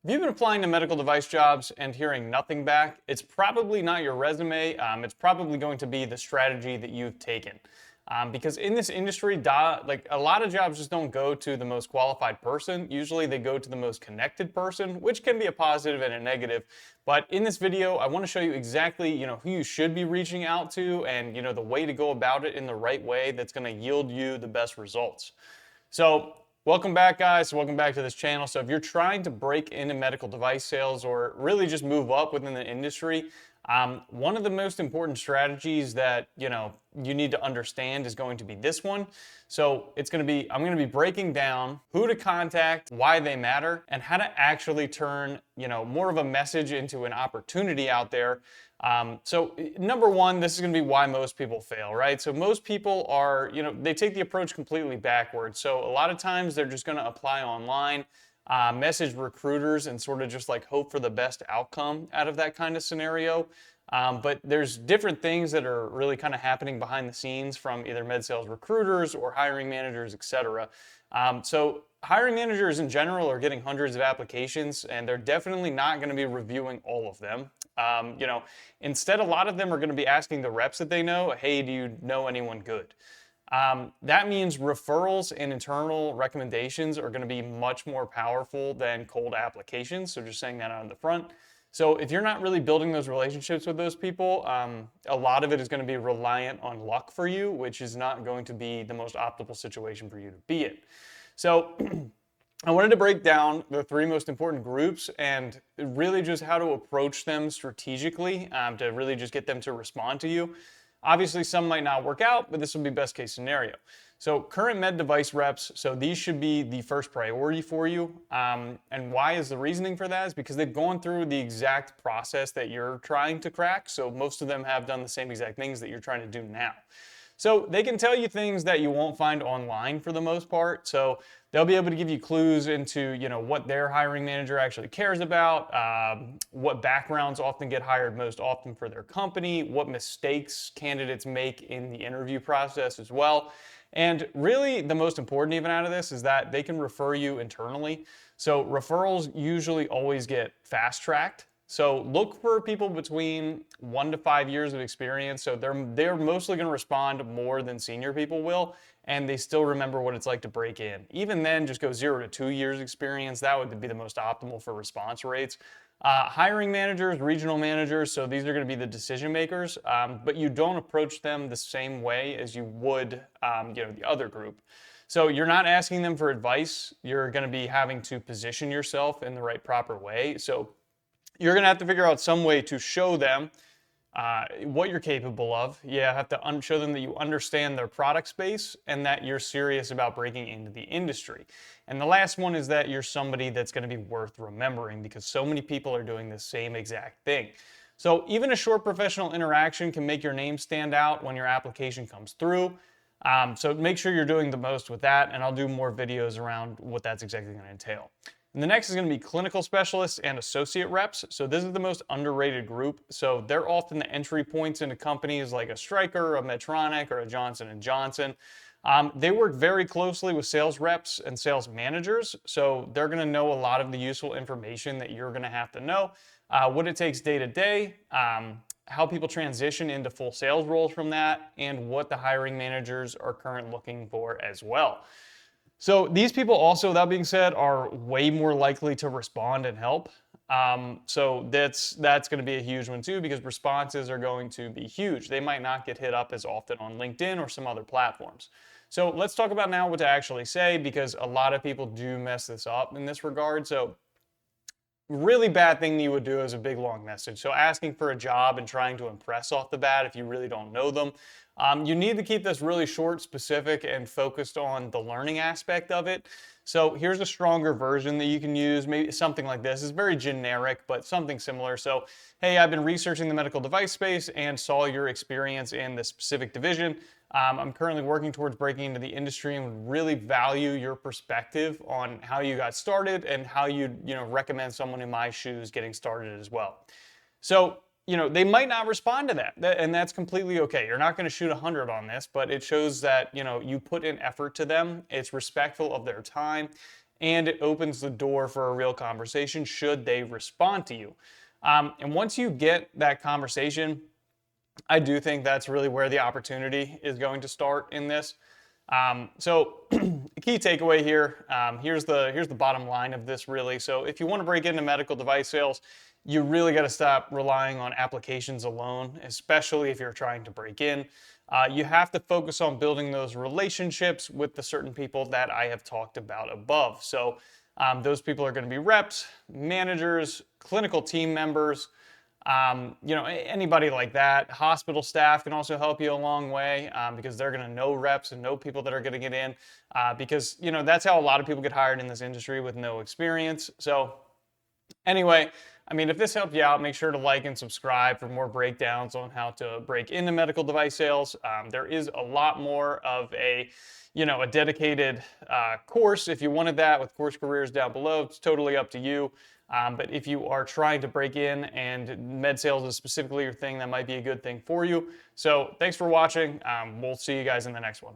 If you've been applying to medical device jobs and hearing nothing back, it's probably not your resume. It's probably going to be the strategy that you've taken. Because in this industry, like a lot of jobs just don't go to the most qualified person. Usually they go to the most connected person, which can be a positive and a negative. But in this video, I want to show you exactly, who you should be reaching out to and, the way to go about it in the right way that's going to yield you the best results. So welcome back, guys. Welcome back to this channel. So if you're trying to break into medical device sales or really just move up within the industry, one of the most important strategies that you need to understand is going to be this one. So I'm going to be breaking down who to contact, why they matter, and how to actually turn more of a message into an opportunity out there. So number one, this is going to be why most people fail, right? So most people are, they take the approach completely backwards. So a lot of times they're just going to apply online, message recruiters and sort of just like hope for the best outcome out of that kind of scenario. But there's different things that are really kind of happening behind the scenes from either med sales recruiters or hiring managers, etc. So hiring managers in general are getting hundreds of applications, and they're definitely not going to be reviewing all of them. Instead, a lot of them are going to be asking the reps that they know, hey, do you know anyone good? That means referrals and internal recommendations are going to be much more powerful than cold applications. So just saying that out in the front. So if you're not really building those relationships with those people, a lot of it is going to be reliant on luck for you, which is not going to be the most optimal situation for you to be in. So I wanted to break down the three most important groups and really just how to approach them strategically to really just get them to respond to you. Obviously, some might not work out, but this will be best case scenario. So current med device reps, so these should be the first priority for you. And why is the reasoning for that? Is because they've gone through the exact process that you're trying to crack. So most of them have done the same exact things that you're trying to do now. So they can tell you things that you won't find online for the most part. So they'll be able to give you clues into, what their hiring manager actually cares about, what backgrounds often get hired most often for their company, what mistakes candidates make in the interview process as well. And really the most important even out of this is that they can refer you internally. So referrals usually always get fast-tracked. So look for people between 1 to 5 years of experience. So they're mostly going to respond more than senior people will, and they still remember what it's like to break in. Even then, just go 0 to 2 years experience. That would be the most optimal for response rates. Hiring managers, regional managers, so these are going to be the decision makers, but you don't approach them the same way as you would, the other group. So you're not asking them for advice. You're going to be having to position yourself in the right proper way. So you're going to have to figure out some way to show them what you're capable of. You have to show them that you understand their product space and that you're serious about breaking into the industry. And the last one is that you're somebody that's going to be worth remembering because so many people are doing the same exact thing. So even a short professional interaction can make your name stand out when your application comes through. So make sure you're doing the most with that, and I'll do more videos around what that's exactly going to entail. And the next is going to be clinical specialists and associate reps. So this is the most underrated group. So they're often the entry points into companies like a Stryker, a Medtronic, or a Johnson & Johnson. They work very closely with sales reps and sales managers. So they're going to know a lot of the useful information that you're going to have to know. What it takes day to day, how people transition into full sales roles from that, and what the hiring managers are currently looking for as well. So these people also, that being said, are way more likely to respond and help. So that's going to be a huge one too, because responses are going to be huge. They might not get hit up as often on LinkedIn or some other platforms. So let's talk about now what to actually say, because a lot of people do mess this up in this regard. So really bad thing you would do is a big long message. So asking for a job and trying to impress off the bat if you really don't know them. You need to keep this really short, specific, and focused on the learning aspect of it. So here's a stronger version that you can use, maybe something like this. It's very generic, but something similar. So, hey, I've been researching the medical device space and saw your experience in this specific division. I'm currently working towards breaking into the industry and would really value your perspective on how you got started and how you recommend someone in my shoes getting started as well. So, they might not respond to that, and that's completely okay. You're not going to shoot 100 on this, but it shows that, you put in effort to them. It's respectful of their time, and it opens the door for a real conversation should they respond to you. And once you get that conversation, I do think that's really where the opportunity is going to start in this. So the key takeaway here, here's the bottom line of this really. So if you want to break into medical device sales, you really got to stop relying on applications alone, especially if you're trying to break in. You have to focus on building those relationships with the certain people that I have talked about above. So those people are going to be reps, managers, clinical team members, anybody like that. Hospital staff can also help you a long way because they're going to know reps and know people that are going to get in because, that's how a lot of people get hired in this industry with no experience. So anyway, if this helped you out, make sure to like and subscribe for more breakdowns on how to break into medical device sales. There is a lot more of a dedicated course if you wanted that with Course Careers down below. It's totally up to you. But if you are trying to break in and med sales is specifically your thing, that might be a good thing for you. So thanks for watching. We'll see you guys in the next one.